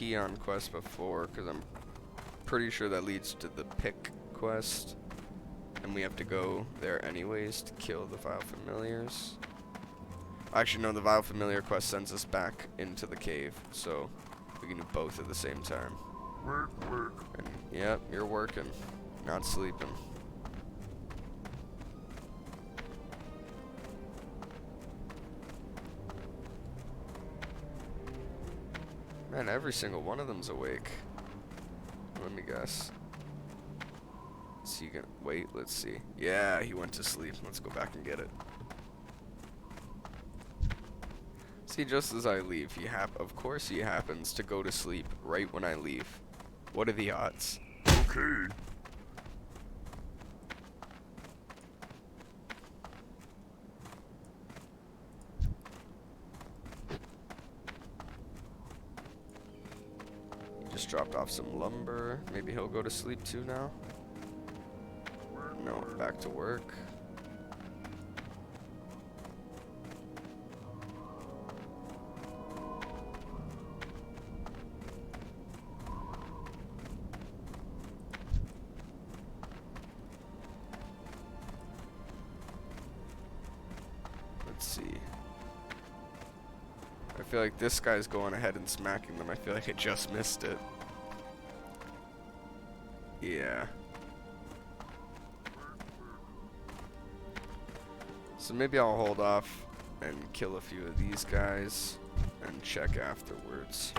peon quest before, because I'm pretty sure that leads to the pick quest. And we have to go there anyways to kill the vile familiars. Actually, no, the vile familiar quest sends us back into the cave, so we can do both at the same time. Work. And, yep, you're working, not sleeping. Man, every single one of them's awake. Let me guess. Is he gonna wait? Let's see. Yeah, he went to sleep. Let's go back and get it. See, just as I leave, of course he happens to go to sleep right when I leave. What are the odds? Okay. He just dropped off some lumber. Maybe he'll go to sleep too now. No, back to work. Let's see. I feel like this guy's going ahead and smacking them. I feel like I just missed it. Yeah. So maybe I'll hold off and kill a few of these guys and check afterwards.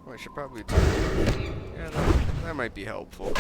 I should probably do it. Yeah, that might be helpful.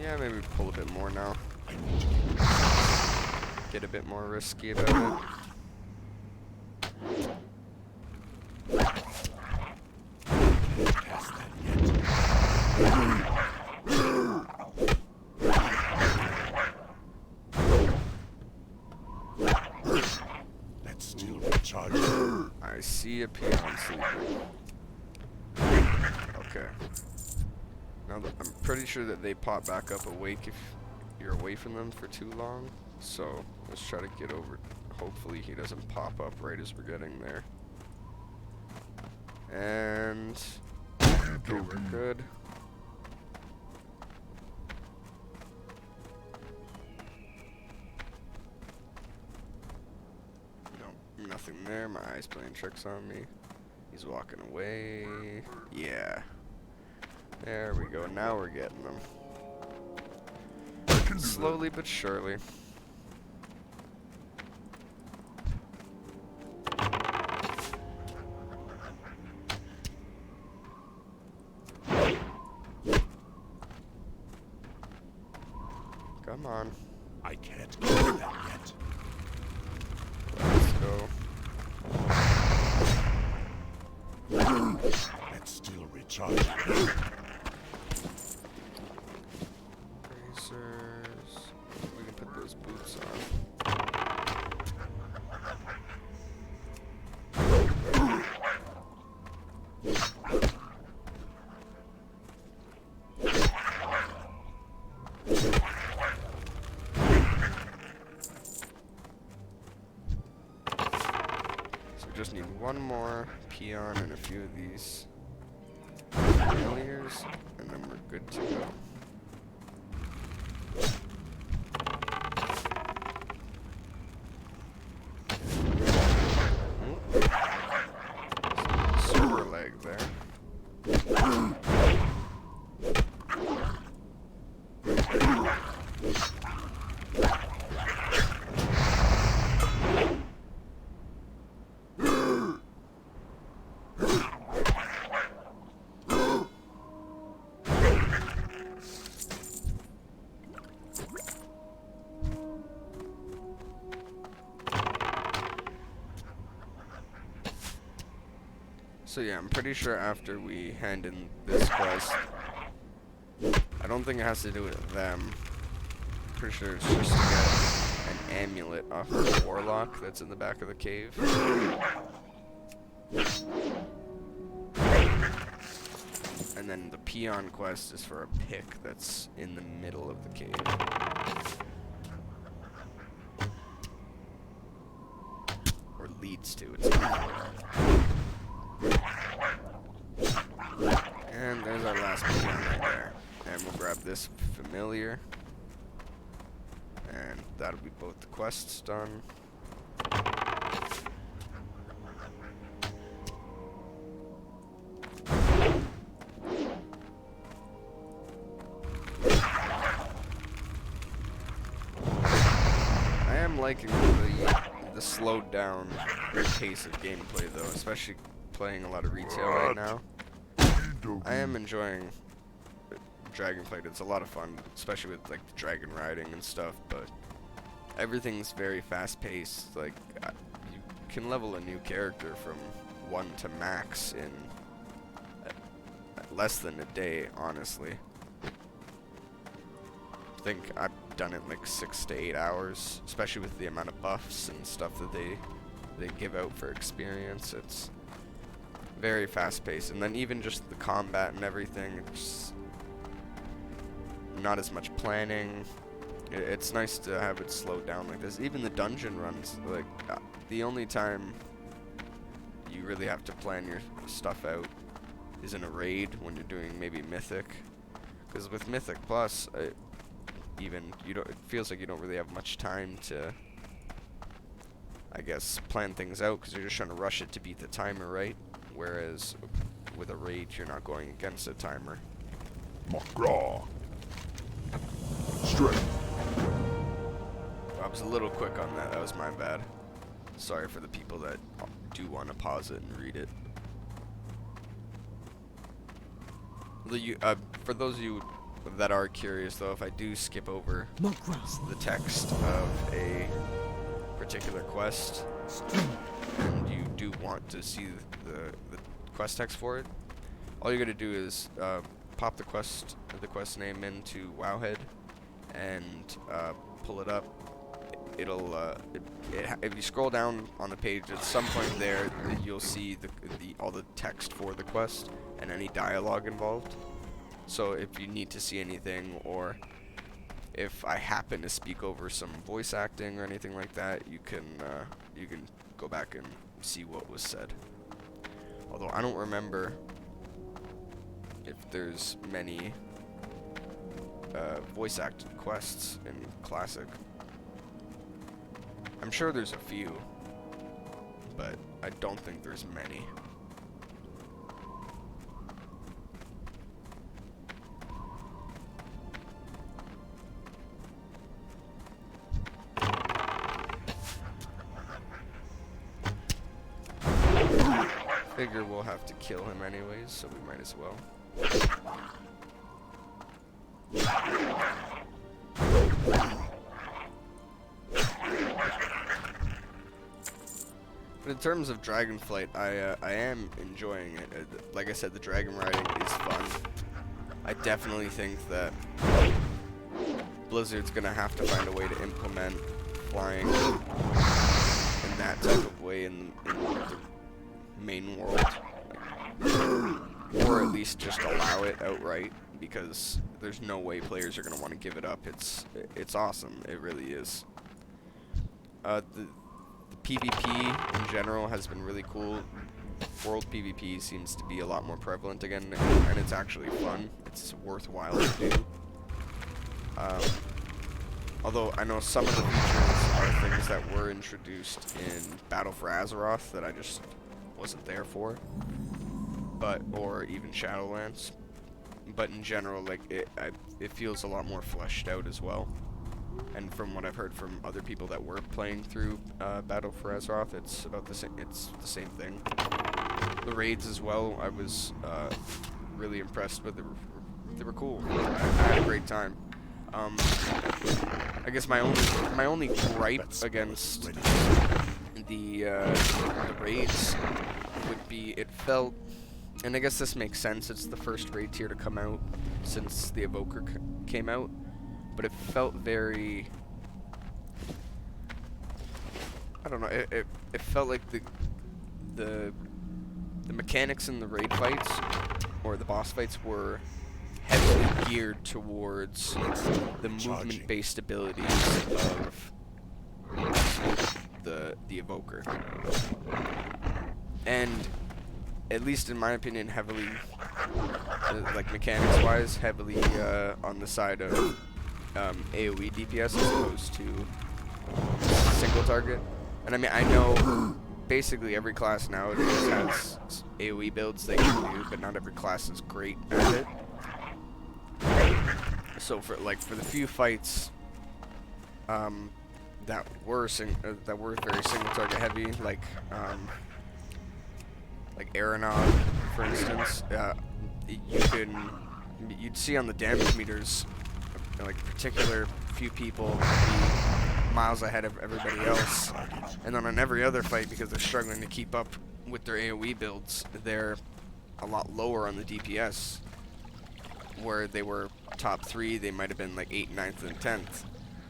Yeah, maybe pull a bit more now. Get a bit more risky about it. Let's still recharge. I see a peon sleeping. Okay. Now I'm pretty sure that they pop back up awake if you're away from them for too long. So let's try to get over. Hopefully he doesn't pop up right as we're getting there. And okay, we're good. Nope, nothing there. My eye's playing tricks on me. He's walking away. Yeah. There we go. Now we're getting them. Slowly but surely. Come on. I can't get that yet. Let's go. Let's still recharge. We can put those boots on. So we just need one more peon and a few of these familiars, and then we're good to go. Silver leg there. So yeah, I'm pretty sure after we hand in this quest, I don't think it has to do with them. Pretty sure it's just to get an amulet off of the warlock that's in the back of the cave. And then the peon quest is for a pick that's in the middle of the cave. Or leads to, it's not. And there's our last peon right there. And we'll grab this familiar. And that'll be both the quests done. I am liking the slowed down pace of gameplay though, especially playing a lot of retail right now. I am enjoying Dragonflight. It's a lot of fun, especially with like the dragon riding and stuff, but everything's very fast paced. Like you can level a new character from 1 to max in less than a day, honestly. I think I've done it like 6 to 8 hours, especially with the amount of buffs and stuff that they give out for experience. It's very fast paced, and then even just the combat and everything, it's not as much planning. It's nice to have it slowed down like this. Even the dungeon runs, like the only time you really have to plan your stuff out is in a raid when you're doing maybe Mythic, because with Mythic Plus, it feels like you don't really have much time to, I guess, plan things out, because you're just trying to rush it to beat the timer, right? Whereas with a raid, you're not going against a timer. Morthral. Straight. I was a little quick on that. That was my bad. Sorry for the people that do want to pause it and read it. For those of you that are curious, though, if I do skip over the text of a particular quest, and you do want to see the quest text for it, all you gotta do is pop the quest name into WoW-Head and pull it up. It'll if you scroll down on the page, at some point there you'll see all the text for the quest and any dialogue involved. So if you need to see anything, or if I happen to speak over some voice acting or anything like that, you can go back and see what was said. Although I don't remember if there's many voice acted quests in Classic. I'm sure there's a few, but I don't think there's many. Figure we'll have to kill him anyways, so we might as well. But in terms of Dragonflight, I am enjoying it. Like I said, the dragon riding is fun. I definitely think that Blizzard's gonna have to find a way to implement flying in that type of way in the main world, or at least just allow it outright, because there's no way players are gonna want to give it up. It's awesome. It really is. The PvP in general has been really cool. World PvP seems to be a lot more prevalent again, and it's actually fun. It's worthwhile to do. Although I know some of the features are things that were introduced in Battle for Azeroth that I just wasn't there for, or even Shadowlands. But in general, like it feels a lot more fleshed out as well. And from what I've heard from other people that were playing through Battle for Azeroth, it's about the same. It's the same thing. The raids as well, I was really impressed with. They were cool. I had a great time. I guess my only gripe against the raids would be it felt, and I guess this makes sense. It's the first raid tier to come out since the Evoker came out, but it felt very. I don't know. It felt like the mechanics in the raid fights or the boss fights were heavily geared towards the movement-based abilities of the Evoker, and at least in my opinion, heavily like mechanics-wise, heavily on the side of AOE DPS as opposed to single target. And I mean, I know basically every class nowadays has AOE builds they can do, but not every class is great at it. So for the few fights that were very single target heavy, like Aeronog, for instance, you'd see on the damage meters like particular few people be miles ahead of everybody else, and then on every other fight, because they're struggling to keep up with their AOE builds, they're a lot lower on the DPS. Where they were top 3, they might have been like 8th, 9th, and 10th.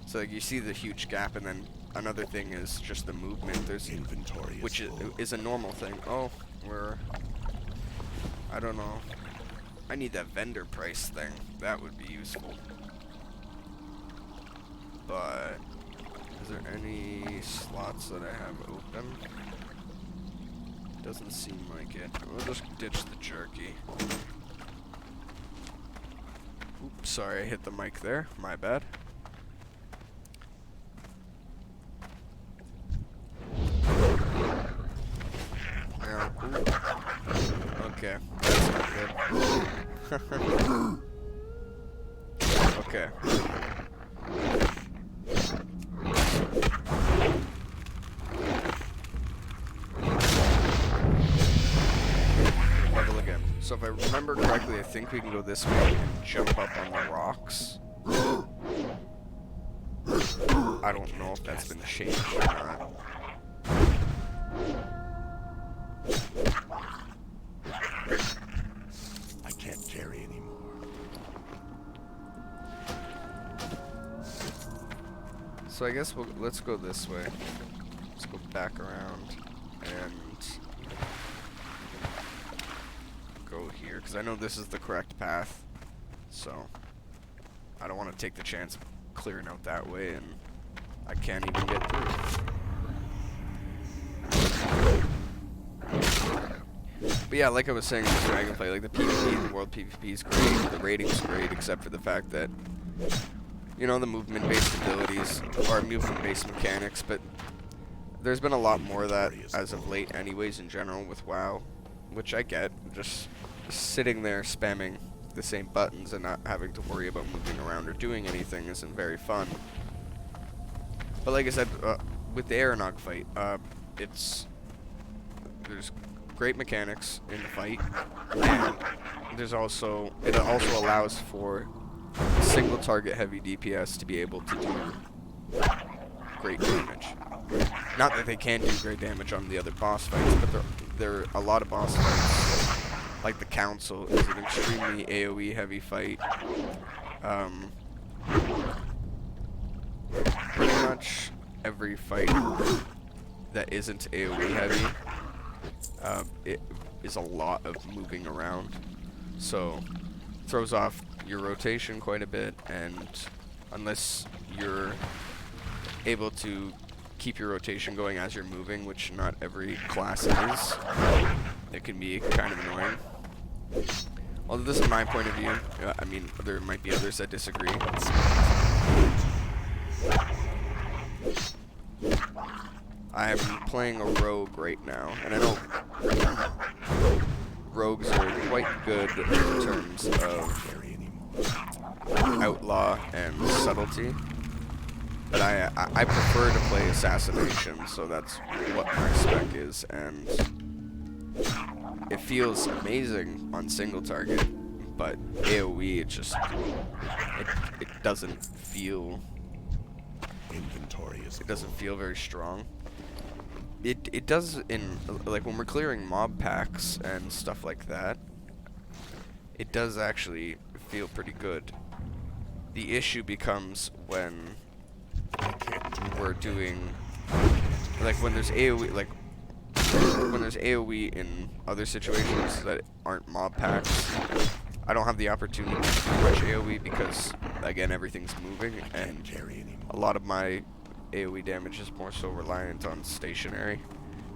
So like, you see the huge gap, and then another thing is just the movement. There's inventory, which is a normal thing. Oh, I don't know. I need that vendor price thing. That would be useful. But is there any slots that I have open? Doesn't seem like it. We'll just ditch the jerky. Oops, sorry, I hit the mic there. My bad. Yeah. Okay. That's not good. Okay. Level again. So if I remember correctly, I think we can go this way and jump up on the rocks. I don't know if that's been changed or not. I can't carry anymore. So I guess let's go this way. Let's go back around and go here, because I know this is the correct path, so I don't want to take the chance of clearing out that way and I can't even get through. But yeah, like I was saying with Dragonflight, like the PvP, the world PvP is great, the rating's great, except for the fact that, you know, the movement-based abilities or movement-based mechanics, but there's been a lot more of that as of late anyways in general with WoW, which I get. Just sitting there spamming the same buttons and not having to worry about moving around or doing anything isn't very fun. But like I said, with the Aeronog fight, there's great mechanics in the fight, and it also allows for single target heavy DPS to be able to do great damage. Not that they can do great damage on the other boss fights, but there are a lot of boss fights. Like the Council is an extremely AoE heavy fight. Pretty much every fight that isn't AoE heavy, it is a lot of moving around. So throws off your rotation quite a bit, and unless you're able to keep your rotation going as you're moving, which not every class is, it can be kind of annoying. Although this is my point of view, I mean, there might be others that disagree. I'm playing a rogue right now, and I know rogues are quite good in terms of outlaw and subtlety. But I prefer to play assassination, so that's what my spec is, and it feels amazing on single target, but AoE it doesn't feel very strong. It does in like when we're clearing mob packs and stuff like that. It does actually feel pretty good. The issue becomes when we're doing like when there's AoE in other situations that aren't mob packs. I don't have the opportunity to do much AoE because again everything's moving, and a lot of my AoE damage is more so reliant on stationary.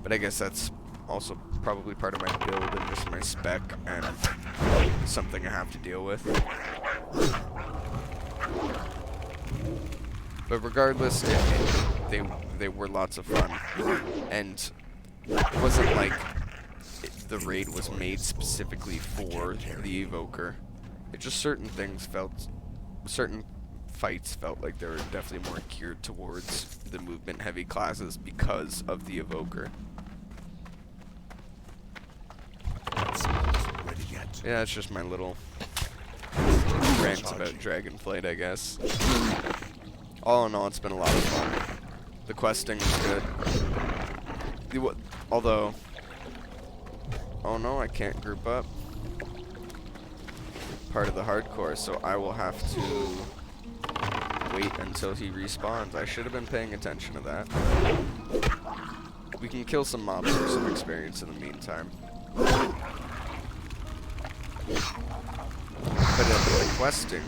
But I guess that's also probably part of my build and just my spec and something I have to deal with. But regardless, they were lots of fun, and it wasn't like the raid was made specifically for the evoker. It just certain fights felt like they were definitely more geared towards the movement heavy classes because of the evoker. Yeah, it's just my little rant about Dragonflight, I guess. All in all, it's been a lot of fun. The questing is good. Although, oh no, I can't group up. Part of the hardcore, so I will have to wait until he respawns. I should have been paying attention to that. We can kill some mobs for some experience in the meantime. But the questing,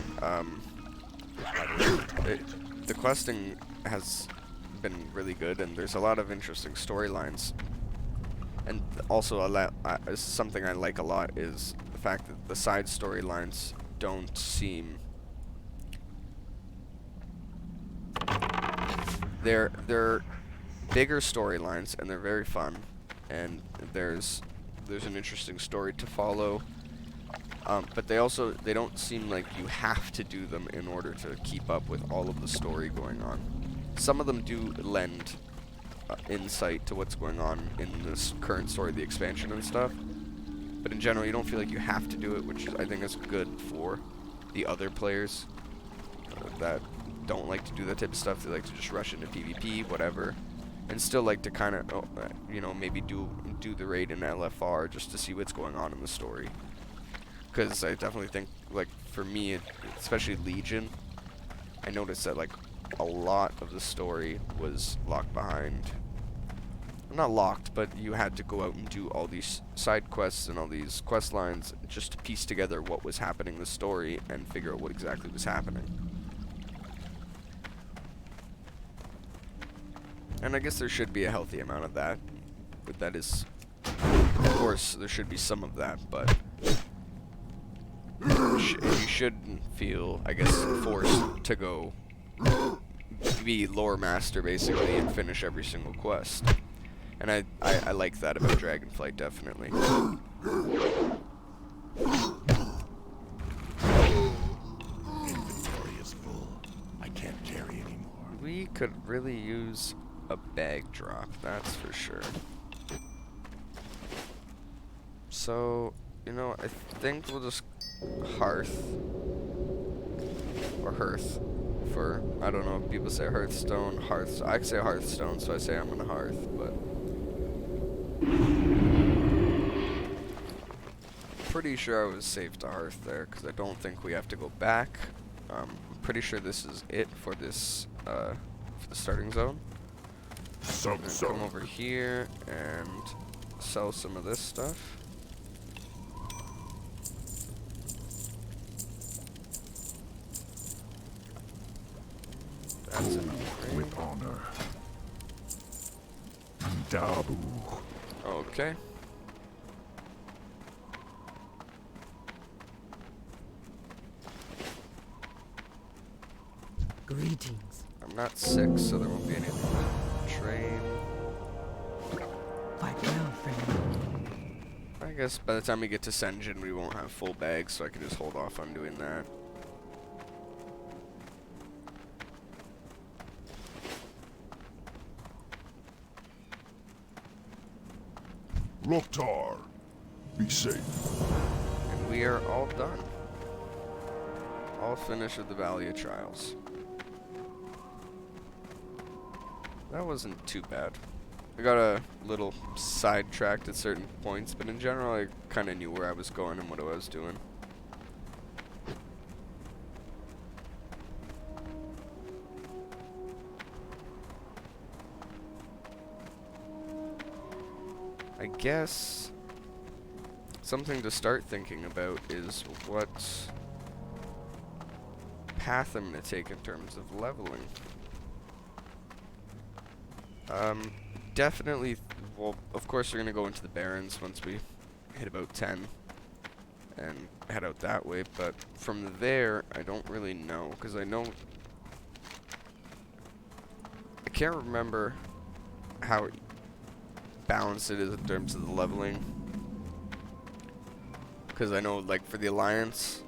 the questing has been really good, and there's a lot of interesting storylines. And also, something I like a lot is the fact that the side storylines don't seem... They're bigger storylines, and they're very fun, and there's an interesting story to follow. But they don't seem like you have to do them in order to keep up with all of the story going on. Some of them do lend insight to what's going on in this current story, the expansion and stuff. But in general, you don't feel like you have to do it, which I think is good for the other players that don't like to do that type of stuff. They like to just rush into PvP, whatever, and still like to kind of, maybe do the raid in LFR just to see what's going on in the story. Because I definitely think, like, for me, especially Legion, I noticed that, like, a lot of the story was locked behind. Not locked, but you had to go out and do all these side quests and all these quest lines just to piece together what was happening in the story and figure out what exactly was happening. And I guess there should be a healthy amount of that. But that is, of course, there should be some of that, but you shouldn't feel, I guess, forced to go be lore master, basically, and finish every single quest. And I like that about Dragonflight, definitely. Inventory is full. I can't carry anymore. We could really use a bag drop, that's for sure. So, I think we'll just hearth or hearth for, I don't know if people say hearthstone, hearth. I say hearthstone, so I say I'm gonna hearth, but pretty sure I was safe to hearth there because I don't think we have to go back. I'm pretty sure this is it for this for the starting zone. Come over here and sell some of this stuff. That's it. With honor. Dabu. Okay. Greetings. I'm not sick, so there won't be anything to trade. Fight well, friend. I guess by the time we get to Senjin, we won't have full bags, so I can just hold off on doing that. Durotar. Be safe. And we are all done. All finished with the Valley of Trials. That wasn't too bad. I got a little sidetracked at certain points, but in general I kind of knew where I was going and what I was doing. I guess something to start thinking about is what path I'm going to take in terms of leveling. Definitely, well, of course we're going to go into the Barrens once we hit about 10 and head out that way, but from there, I don't really know, because I can't remember how balanced it is in terms of the leveling, because I know, like, for the Alliance,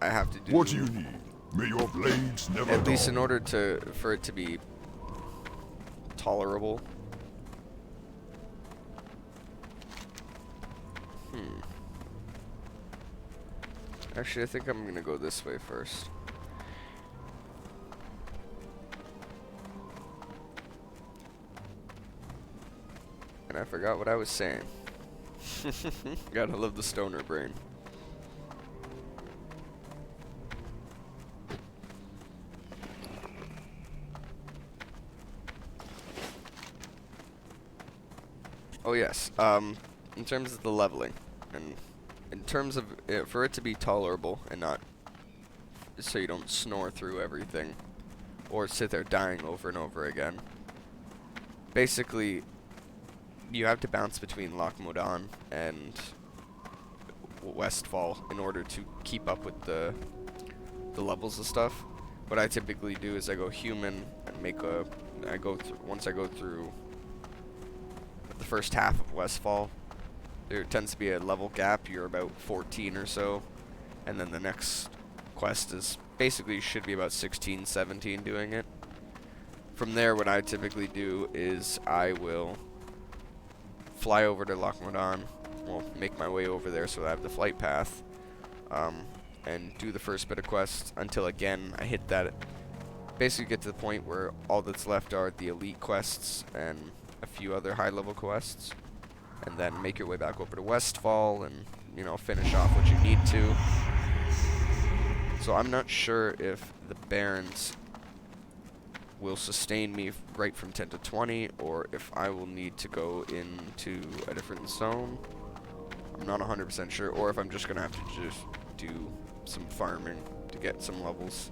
I have to do... What do you need? May your blades never at least in dull. order for it to be tolerable. Actually, I think I'm gonna go this way first. And I forgot what I was saying. Gotta love the stoner brain. Oh yes, in terms of the leveling, and in terms of for it to be tolerable and not so you don't snore through everything or sit there dying over and over again. Basically, you have to bounce between Loch Modan and Westfall in order to keep up with the levels of stuff. What I typically do is I go human and once I go through the first half of Westfall, there tends to be a level gap. You're about 14 or so, and then the next quest is basically should be about 16, 17 doing it. From there, what I typically do is I will fly over to Loch Modan, well, make my way over there so I have the flight path, and do the first bit of quests until again I hit that, basically get to the point where all that's left are the elite quests and a few other high level quests, and then make your way back over to Westfall and, you know, finish off what you need to. So I'm not sure if the Barrens will sustain me right from 10 to 20, or if I will need to go into a different zone. I'm not 100% sure, or if I'm just going to have to just do some farming to get some levels.